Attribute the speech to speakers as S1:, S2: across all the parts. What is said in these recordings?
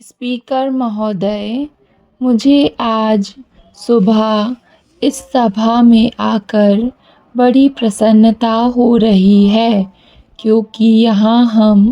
S1: Speaker महोदय, मुझे आज सुबह इस सभा में आकर बड़ी प्रसन्नता हो रही है क्योंकि यहाँ हम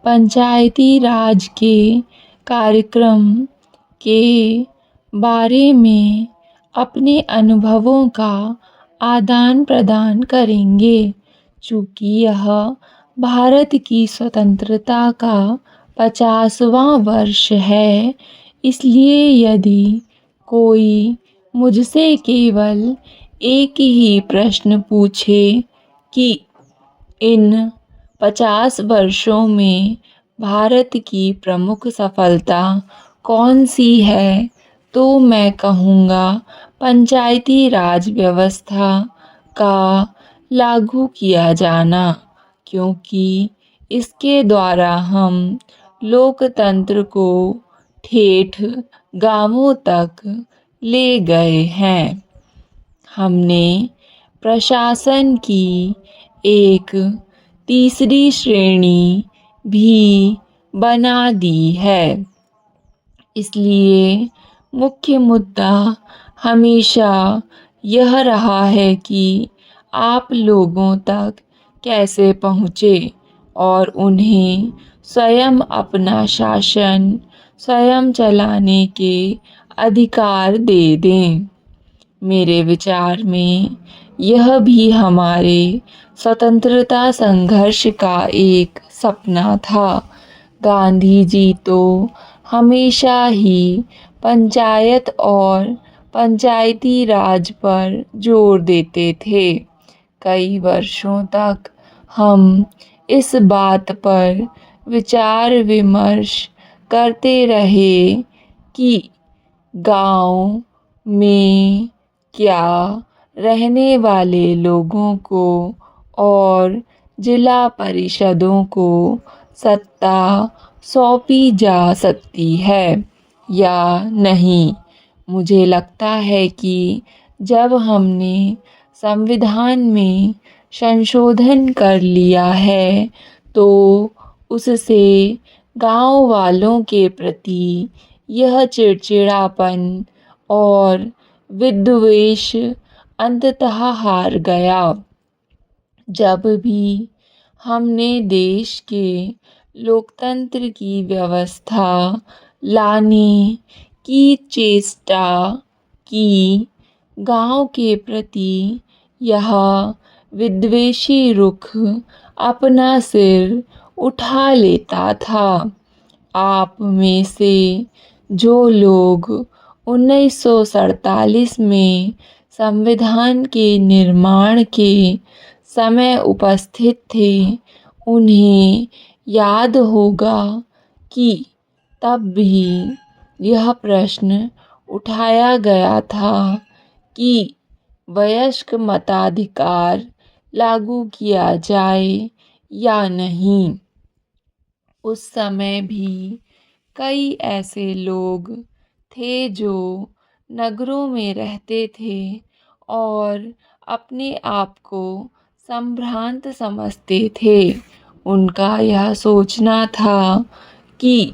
S1: पंचायती राज के कार्यक्रम के बारे में अपने अनुभवों का आदान प्रदान करेंगे। चूँकि यह भारत की स्वतंत्रता का 50वां वर्ष है, इसलिए यदि कोई मुझसे केवल एक ही प्रश्न पूछे कि इन 50 वर्षों में भारत की प्रमुख सफलता कौन सी है, तो मैं कहूँगा पंचायती राज व्यवस्था का लागू किया जाना, क्योंकि इसके द्वारा हम लोकतंत्र को ठेठ गांवों तक ले गए हैं। हमने प्रशासन की एक तीसरी श्रेणी भी बना दी है। इसलिए मुख्य मुद्दा हमेशा यह रहा है कि आप लोगों तक कैसे पहुँचे और उन्हें स्वयं अपना शासन स्वयं चलाने के अधिकार दे दें। मेरे विचार में यह भी हमारे स्वतंत्रता संघर्ष का एक सपना था। गांधी जी तो हमेशा ही पंचायत और पंचायती राज पर जोर देते थे। कई वर्षों तक हम इस बात पर विचार विमर्श करते रहे कि गांव में क्या रहने वाले लोगों को और जिला परिषदों को सत्ता सौंपी जा सकती है या नहीं। मुझे लगता है कि जब हमने संविधान में संशोधन कर लिया है तो उससे गांव वालों के प्रति यह चिड़चिड़ापन और विद्वेष अंततः हार गया। जब भी हमने देश के लोकतंत्र की व्यवस्था लाने की चेष्टा की, गांव के प्रति यह विद्वेषी रुख अपना सिर उठा लेता था। आप में से जो लोग 1947 में संविधान के निर्माण के समय उपस्थित थे, उन्हें याद होगा कि तब भी यह प्रश्न उठाया गया था कि वयस्क मताधिकार लागू किया जाए या नहीं। उस समय भी कई ऐसे लोग थे जो नगरों में रहते थे और अपने आप को संभ्रांत समझते थे। उनका यह सोचना था कि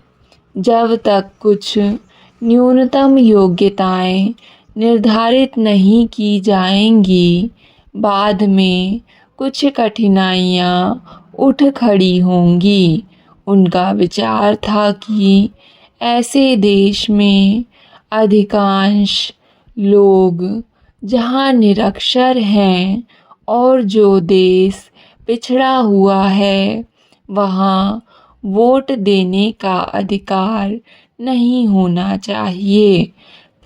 S1: जब तक कुछ न्यूनतम योग्यताएं निर्धारित नहीं की जाएंगी, बाद में कुछ कठिनाइयाँ उठ खड़ी होंगी। उनका विचार था कि ऐसे देश में अधिकांश लोग जहाँ निरक्षर हैं और जो देश पिछड़ा हुआ है, वहाँ वोट देने का अधिकार नहीं होना चाहिए।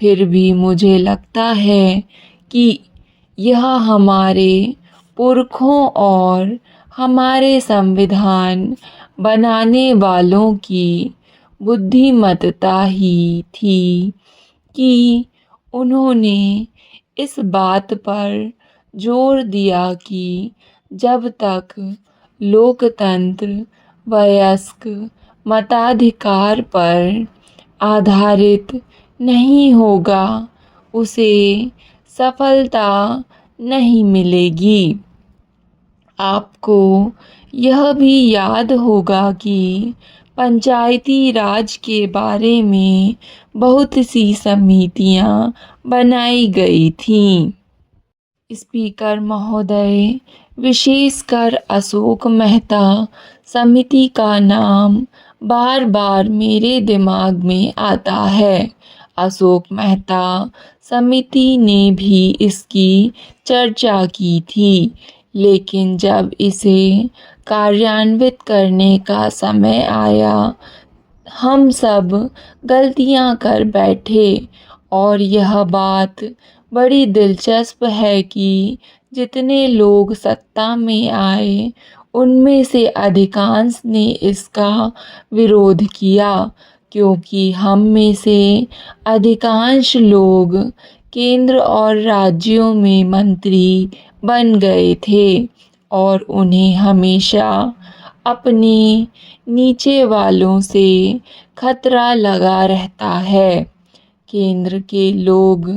S1: फिर भी मुझे लगता है कि यह हमारे पुरखों और हमारे संविधान बनाने वालों की बुद्धिमत्ता ही थी कि उन्होंने इस बात पर जोर दिया कि जब तक लोकतंत्र वयस्क मताधिकार पर आधारित नहीं होगा, उसे सफलता नहीं मिलेगी। आपको यह भी याद होगा कि पंचायती राज के बारे में बहुत सी समितियां बनाई गई थीं। स्पीकर महोदय, विशेषकर अशोक मेहता समिति का नाम बार बार मेरे दिमाग में आता है। अशोक मेहता समिति ने भी इसकी चर्चा की थी, लेकिन जब इसे कार्यान्वित करने का समय आया, हम सब गलतियां कर बैठे। और यह बात बड़ी दिलचस्प है कि जितने लोग सत्ता में आए, उनमें से अधिकांश ने इसका विरोध किया, क्योंकि हम में से अधिकांश लोग केंद्र और राज्यों में मंत्री बन गए थे और उन्हें हमेशा अपने नीचे वालों से खतरा लगा रहता है। केंद्र के लोग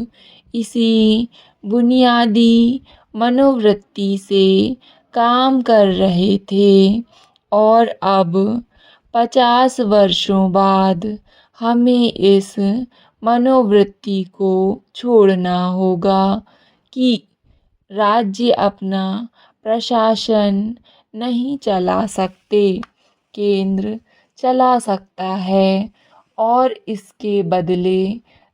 S1: इसी बुनियादी मनोवृत्ति से काम कर रहे थे और अब 50 वर्षों बाद हमें इस मनोवृत्ति को छोड़ना होगा कि राज्य अपना प्रशासन नहीं चला सकते, केंद्र चला सकता है। और इसके बदले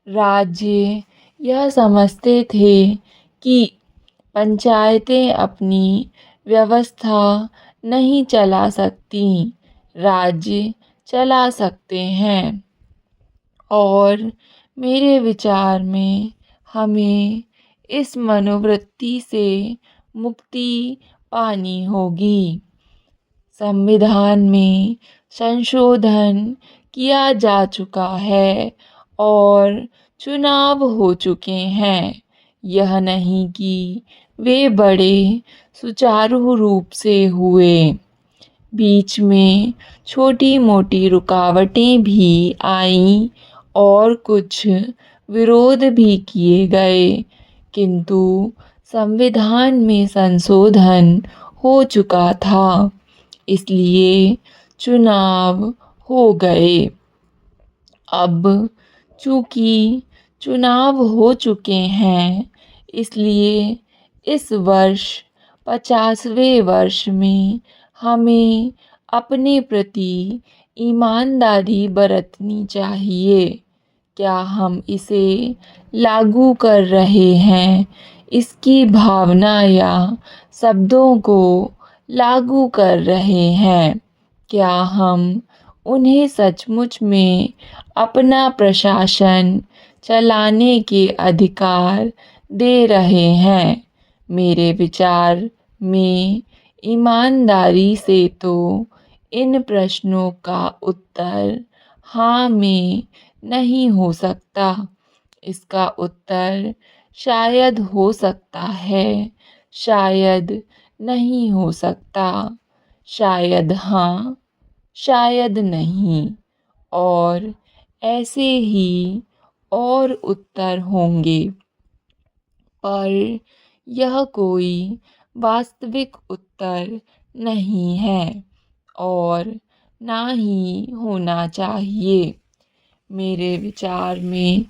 S1: राज्य यह समझते थे कि पंचायतें अपनी व्यवस्था नहीं चला सकती, राज्य चला सकते हैं। और मेरे विचार में हमें इस मनोवृत्ति से मुक्ति पानी होगी। संविधान में संशोधन किया जा चुका है और चुनाव हो चुके हैं। यह नहीं कि वे बड़े सुचारू रूप से हुए, बीच में छोटी मोटी रुकावटें भी आईं और कुछ विरोध भी किए गए, किंतु संविधान में संशोधन हो चुका था, इसलिए चुनाव हो गए। अब चूंकि चुनाव हो चुके हैं, इसलिए इस वर्ष 50वें वर्ष में हमें अपने प्रति ईमानदारी बरतनी चाहिए। क्या हम इसे लागू कर रहे हैं, इसकी भावना या शब्दों को लागू कर रहे हैं? क्या हम उन्हें सचमुच में अपना प्रशासन चलाने के अधिकार दे रहे हैं? मेरे विचार में ईमानदारी से तो इन प्रश्नों का उत्तर हाँ में नहीं हो सकता। इसका उत्तर शायद हो सकता है, शायद नहीं हो सकता, शायद हाँ, शायद नहीं, और ऐसे ही और उत्तर होंगे। पर यह कोई वास्तविक उत्तर नहीं है और ना ही होना चाहिए। मेरे विचार में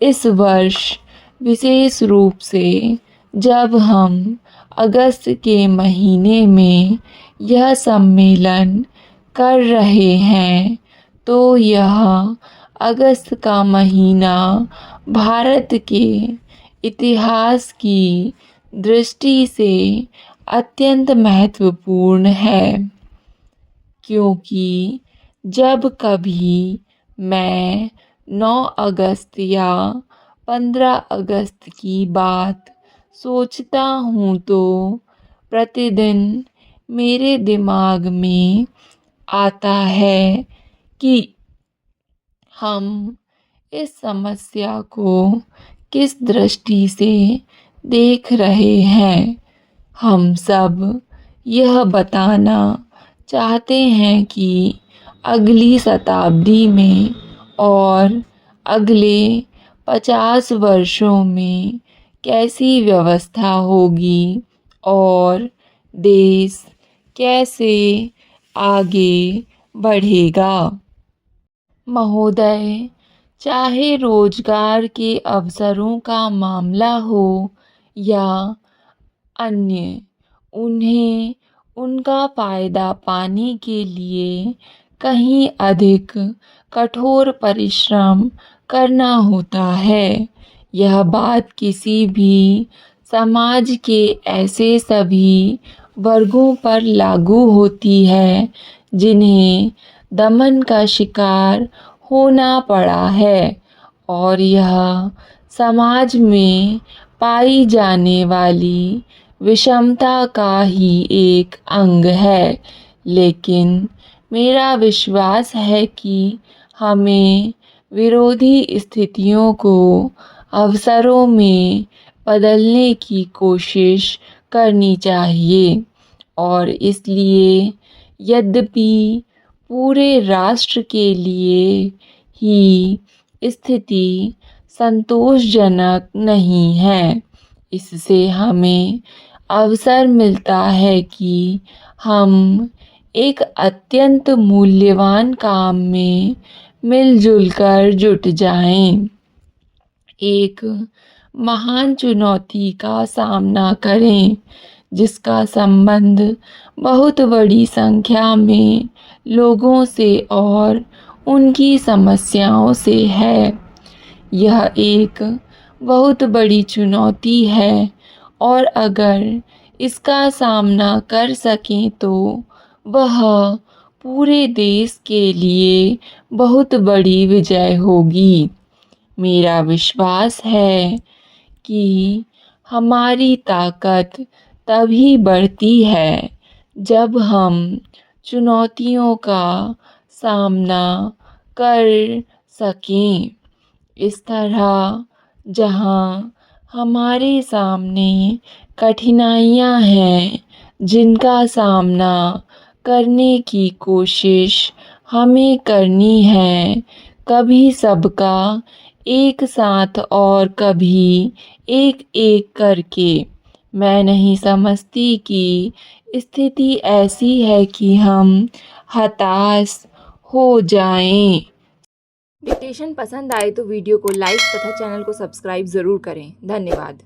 S1: इस वर्ष विशेष रूप से जब हम अगस्त के महीने में यह सम्मेलन कर रहे हैं, तो यह अगस्त का महीना भारत के इतिहास की दृष्टि से अत्यंत महत्वपूर्ण है, क्योंकि जब कभी मैं 9 अगस्त या 15 अगस्त की बात सोचता हूँ तो प्रतिदिन मेरे दिमाग में आता है कि हम इस समस्या को किस दृष्टि से देख रहे हैं। हम सब यह बताना चाहते हैं कि अगली शताब्दी में और अगले 50 वर्षों में कैसी व्यवस्था होगी और देश कैसे आगे बढ़ेगा। महोदय, चाहे रोजगार के अवसरों का मामला हो या अन्य, उन्हें उनका फ़ायदा पाने के लिए कहीं अधिक कठोर परिश्रम करना होता है। यह बात किसी भी समाज के ऐसे सभी वर्गों पर लागू होती है जिन्हें दमन का शिकार होना पड़ा है और यह समाज में पाई जाने वाली विषमता का ही एक अंग है। लेकिन मेरा विश्वास है कि हमें विरोधी स्थितियों को अवसरों में बदलने की कोशिश करनी चाहिए और इसलिए यद्यपि पूरे राष्ट्र के लिए ही स्थिति संतोषजनक नहीं है, इससे हमें अवसर मिलता है कि हम एक अत्यंत मूल्यवान काम में मिलजुल कर जुट जाएं, एक महान चुनौती का सामना करें जिसका संबंध बहुत बड़ी संख्या में लोगों से और उनकी समस्याओं से है। यह एक बहुत बड़ी चुनौती है और अगर इसका सामना कर सकें तो वह पूरे देश के लिए बहुत बड़ी विजय होगी। मेरा विश्वास है कि हमारी ताकत तभी बढ़ती है जब हम चुनौतियों का सामना कर सकें। इस तरह जहाँ हमारे सामने कठिनाइयाँ हैं जिनका सामना करने की कोशिश हमें करनी है, कभी सबका एक साथ और कभी एक एक करके। मैं नहीं समझती कि स्थिति ऐसी है कि हम हताश हो जाएं।
S2: डिक्टेशन पसंद आए तो वीडियो को लाइक तथा चैनल को सब्सक्राइब ज़रूर करें। धन्यवाद।